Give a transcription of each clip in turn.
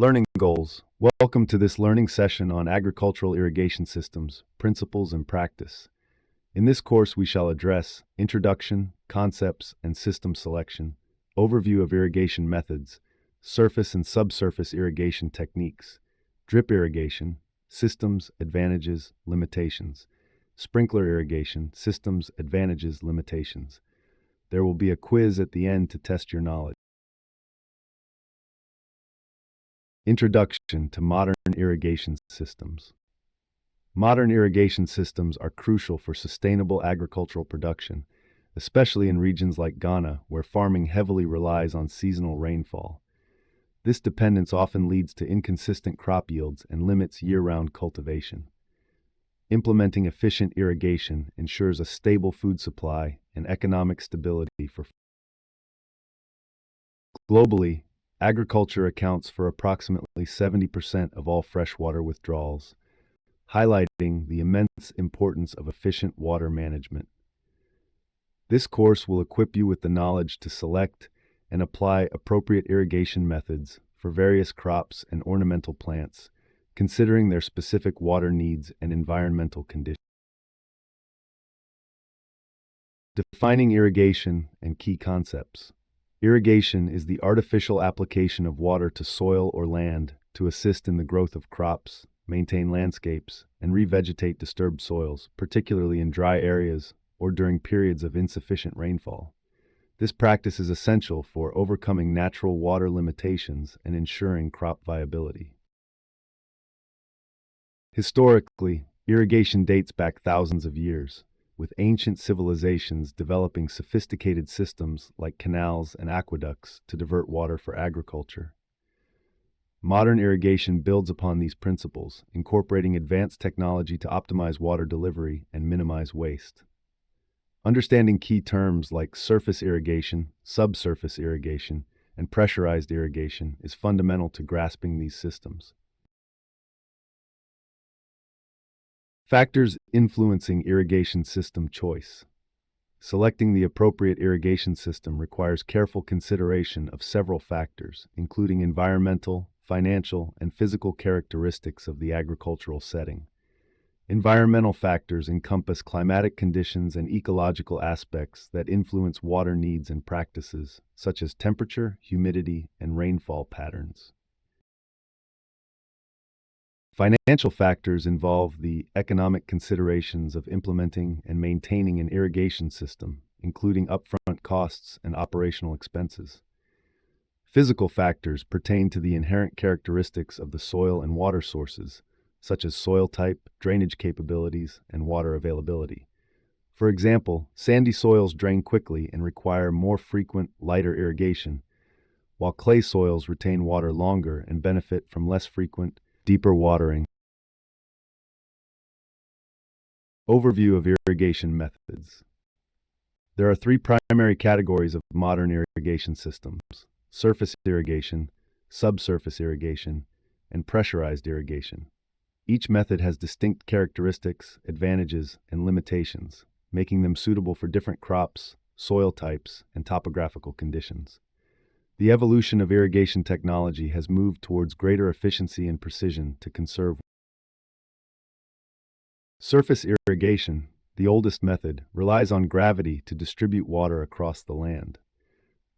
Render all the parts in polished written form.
Learning goals. Welcome to this learning session on agricultural irrigation systems, principles and practice. In this course, we shall address introduction, concepts and system selection, overview of irrigation methods, surface and subsurface irrigation techniques, drip irrigation, systems, advantages, limitations, sprinkler irrigation, systems, advantages, limitations. There will be a quiz at the end to test your knowledge. Introduction to modern irrigation systems. Modern irrigation systems are crucial for sustainable agricultural production, especially in regions like Ghana, where farming heavily relies on seasonal rainfall. This dependence often leads to inconsistent crop yields and limits year-round cultivation. Implementing efficient irrigation ensures a stable food supply and economic stability for globally. Agriculture accounts for approximately 70% of all freshwater withdrawals, highlighting the immense importance of efficient water management. This course will equip you with the knowledge to select and apply appropriate irrigation methods for various crops and ornamental plants, considering their specific water needs and environmental conditions. Defining irrigation and key concepts. Irrigation is the artificial application of water to soil or land to assist in the growth of crops, maintain landscapes, and revegetate disturbed soils, particularly in dry areas or during periods of insufficient rainfall. This practice is essential for overcoming natural water limitations and ensuring crop viability. Historically, irrigation dates back thousands of years, with ancient civilizations developing sophisticated systems like canals and aqueducts to divert water for agriculture. Modern irrigation builds upon these principles, incorporating advanced technology to optimize water delivery and minimize waste. Understanding key terms like surface irrigation, subsurface irrigation, and pressurized irrigation is fundamental to grasping these systems. Factors influencing irrigation system choice. Selecting the appropriate irrigation system requires careful consideration of several factors, including environmental, financial, and physical characteristics of the agricultural setting. Environmental factors encompass climatic conditions and ecological aspects that influence water needs and practices, such as temperature, humidity, and rainfall patterns. Financial factors involve the economic considerations of implementing and maintaining an irrigation system, including upfront costs and operational expenses. Physical factors pertain to the inherent characteristics of the soil and water sources, such as soil type, drainage capabilities, and water availability. For example, sandy soils drain quickly and require more frequent, lighter irrigation, while clay soils retain water longer and benefit from less frequent, deeper watering. Overview of irrigation methods. There are three primary categories of modern irrigation systems: surface irrigation, subsurface irrigation, and pressurized irrigation. Each method has distinct characteristics, advantages, and limitations, making them suitable for different crops, soil types, and topographical conditions. The evolution of irrigation technology has moved towards greater efficiency and precision to conserve. Surface irrigation, the oldest method, relies on gravity to distribute water across the land.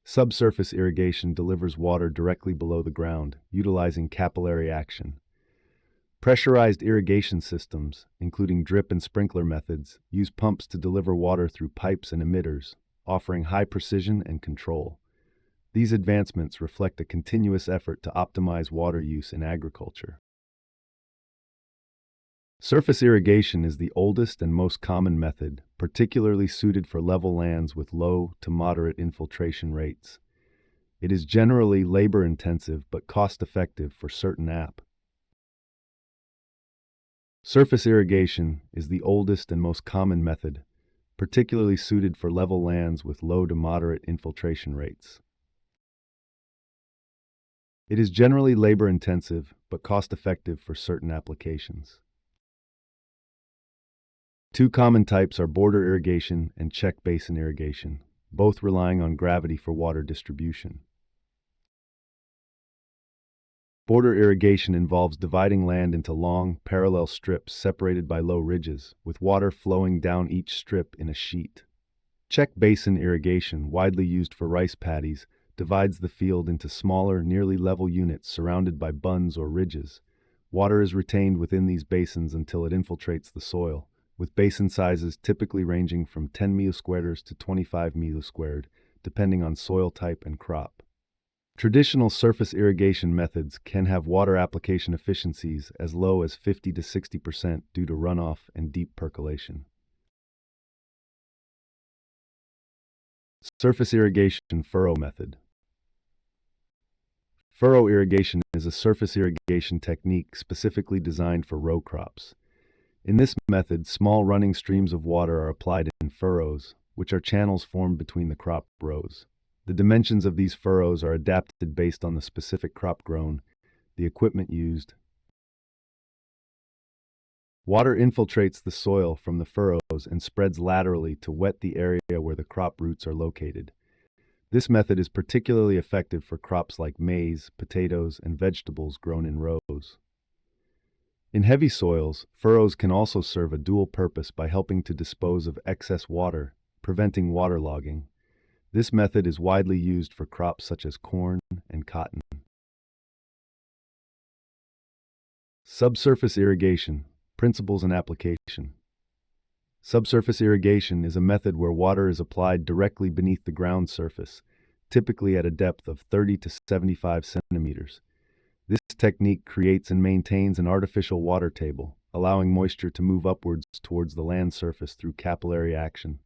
Subsurface irrigation delivers water directly below the ground, utilizing capillary action. Pressurized irrigation systems, including drip and sprinkler methods, use pumps to deliver water through pipes and emitters, offering high precision and control. These advancements reflect a continuous effort to optimize water use in agriculture. Surface irrigation is the oldest and most common method, particularly suited for level lands with low to moderate infiltration rates. It is generally labor-intensive but cost-effective for certain applications. Surface irrigation is the oldest and most common method, particularly suited for level lands with low to moderate infiltration rates. It is generally labor-intensive but cost-effective for certain applications. Two common types are border irrigation and check basin irrigation, both relying on gravity for water distribution. Border irrigation involves dividing land into long, parallel strips separated by low ridges, with water flowing down each strip in a sheet. Check basin irrigation, widely used for rice paddies, divides the field into smaller, nearly level units surrounded by bunds or ridges. Water is retained within these basins until it infiltrates the soil, with basin sizes typically ranging from 10 millisquares to 25 millisquared, depending on soil type and crop. Traditional surface irrigation methods can have water application efficiencies as low as 50 to 60% due to runoff and deep percolation. Surface irrigation furrow method. Furrow irrigation is a surface irrigation technique specifically designed for row crops. In this method, small running streams of water are applied in furrows, which are channels formed between the crop rows. The dimensions of these furrows are adapted based on the specific crop grown, the equipment used. Water infiltrates the soil from the furrows and spreads laterally to wet the area where the crop roots are located. This method is particularly effective for crops like maize, potatoes, and vegetables grown in rows. In heavy soils, furrows can also serve a dual purpose by helping to dispose of excess water, preventing waterlogging. This method is widely used for crops such as corn and cotton. Subsurface irrigation, principles and application. Subsurface irrigation is a method where water is applied directly beneath the ground surface, typically at a depth of 30 to 75 centimeters. This technique creates and maintains an artificial water table, allowing moisture to move upwards towards the land surface through capillary action.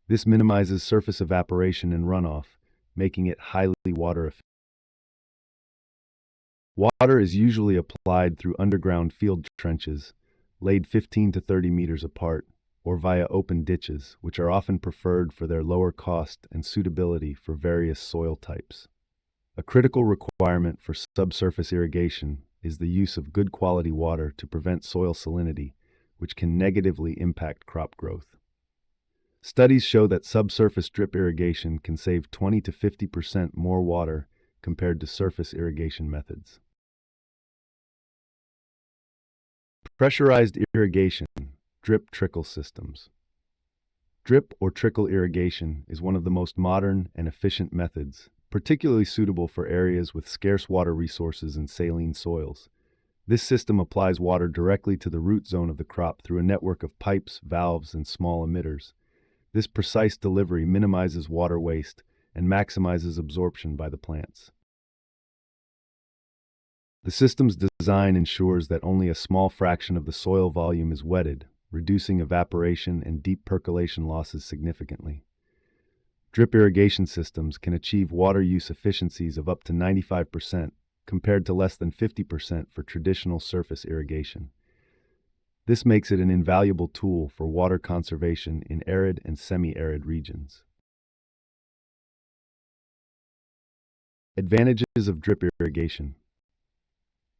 This minimizes surface evaporation and runoff, making it highly water efficient. Water is usually applied through underground field trenches, laid 15 to 30 meters apart, or via open ditches, which are often preferred for their lower cost and suitability for various soil types. A critical requirement for subsurface irrigation is the use of good quality water to prevent soil salinity, which can negatively impact crop growth. Studies show that subsurface drip irrigation can save 20 to 50% more water compared to surface irrigation methods. Pressurized irrigation, drip trickle systems. Drip or trickle irrigation is one of the most modern and efficient methods, particularly suitable for areas with scarce water resources and saline soils. This system applies water directly to the root zone of the crop through a network of pipes, valves, and small emitters. This precise delivery minimizes water waste and maximizes absorption by the plants. The system's design ensures that only a small fraction of the soil volume is wetted, reducing evaporation and deep percolation losses significantly. Drip irrigation systems can achieve water use efficiencies of up to 95%, compared to less than 50% for traditional surface irrigation. This makes it an invaluable tool for water conservation in arid and semi-arid regions. Advantages of drip irrigation.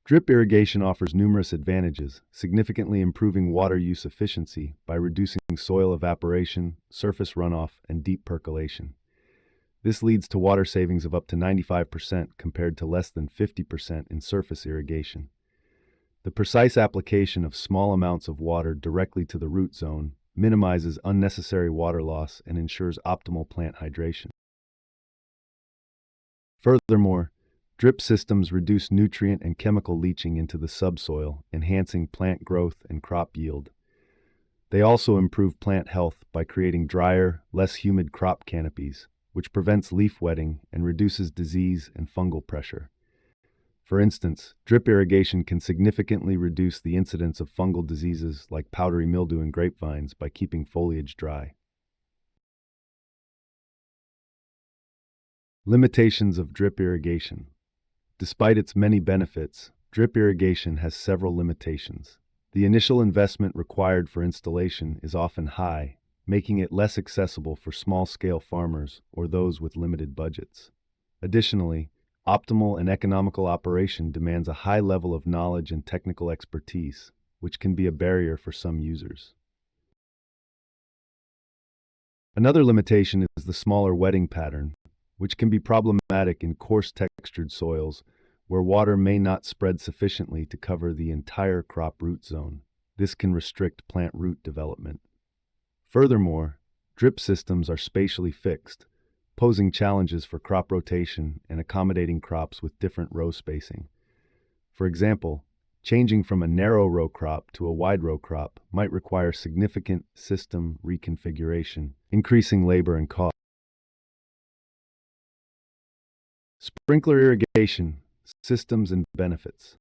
Drip irrigation offers numerous advantages, significantly improving water use efficiency by reducing soil evaporation, surface runoff, and deep percolation. This leads to water savings of up to 95% compared to less than 50% in surface irrigation. The precise application of small amounts of water directly to the root zone minimizes unnecessary water loss and ensures optimal plant hydration. Furthermore, drip systems reduce nutrient and chemical leaching into the subsoil, enhancing plant growth and crop yield. They also improve plant health by creating drier, less humid crop canopies, which prevents leaf wetting and reduces disease and fungal pressure. For instance, drip irrigation can significantly reduce the incidence of fungal diseases like powdery mildew in grapevines by keeping foliage dry. Limitations of drip irrigation. Despite its many benefits, drip irrigation has several limitations. The initial investment required for installation is often high, making it less accessible for small-scale farmers or those with limited budgets. Additionally, optimal and economical operation demands a high level of knowledge and technical expertise, which can be a barrier for some users. Another limitation is the smaller wetting pattern, which can be problematic in coarse textured soils where water may not spread sufficiently to cover the entire crop root zone. This can restrict plant root development. Furthermore, drip systems are spatially fixed, posing challenges for crop rotation and accommodating crops with different row spacing. For example, changing from a narrow row crop to a wide row crop might require significant system reconfiguration, increasing labor and cost. Sprinkler irrigation, systems and benefits.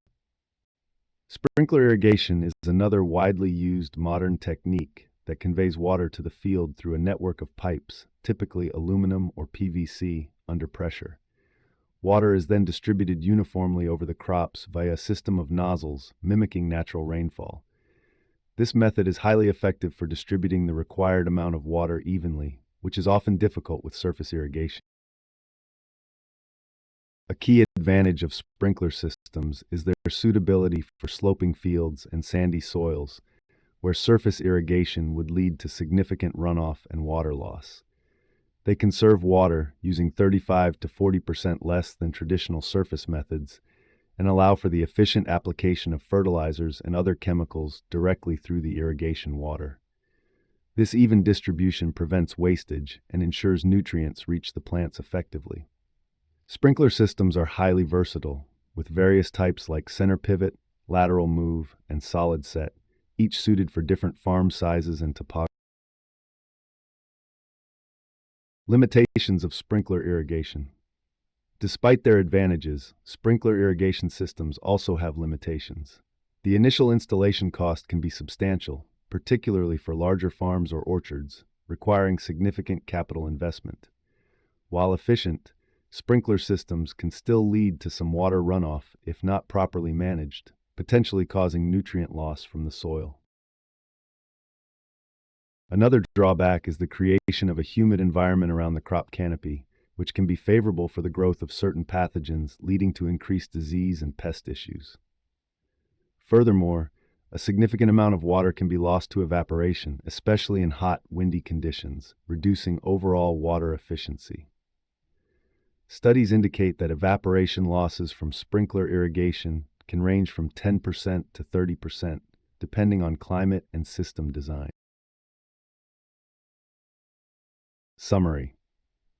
Sprinkler irrigation is another widely used modern technique that conveys water to the field through a network of pipes, typically aluminum or PVC, under pressure. Water is then distributed uniformly over the crops via a system of nozzles, mimicking natural rainfall. This method is highly effective for distributing the required amount of water evenly, which is often difficult with surface irrigation. A key advantage of sprinkler systems is their suitability for sloping fields and sandy soils, where surface irrigation would lead to significant runoff and water loss. They conserve water using 35 to 40% less than traditional surface methods and allow for the efficient application of fertilizers and other chemicals directly through the irrigation water. This even distribution prevents wastage and ensures nutrients reach the plants effectively. Sprinkler systems are highly versatile, with various types like center pivot, lateral move, and solid set, each suited for different farm sizes and topography. Limitations of sprinkler irrigation. Despite their advantages, sprinkler irrigation systems also have limitations. The initial installation cost can be substantial, particularly for larger farms or orchards, requiring significant capital investment. While efficient, sprinkler systems can still lead to some water runoff if not properly managed, potentially causing nutrient loss from the soil. Another drawback is the creation of a humid environment around the crop canopy, which can be favorable for the growth of certain pathogens, leading to increased disease and pest issues. Furthermore, a significant amount of water can be lost to evaporation, especially in hot, windy conditions, reducing overall water efficiency. Studies indicate that evaporation losses from sprinkler irrigation can range from 10% to 30%, depending on climate and system design. Summary.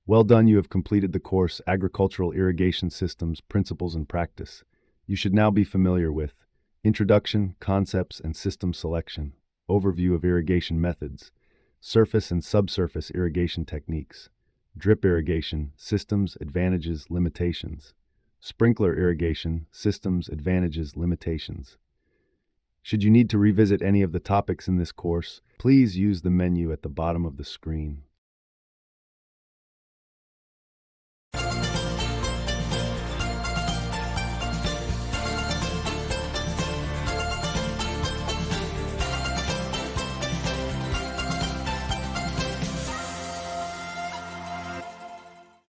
Well done, you have completed the course Agricultural Irrigation Systems, Principles and Practice. You should now be familiar with Introduction, Concepts and System Selection, Overview of Irrigation Methods, Surface and Subsurface Irrigation Techniques, Drip Irrigation, Systems, Advantages, Limitations, Sprinkler Irrigation, Systems, Advantages, Limitations. Should you need to revisit any of the topics in this course, please use the menu at the bottom of the screen.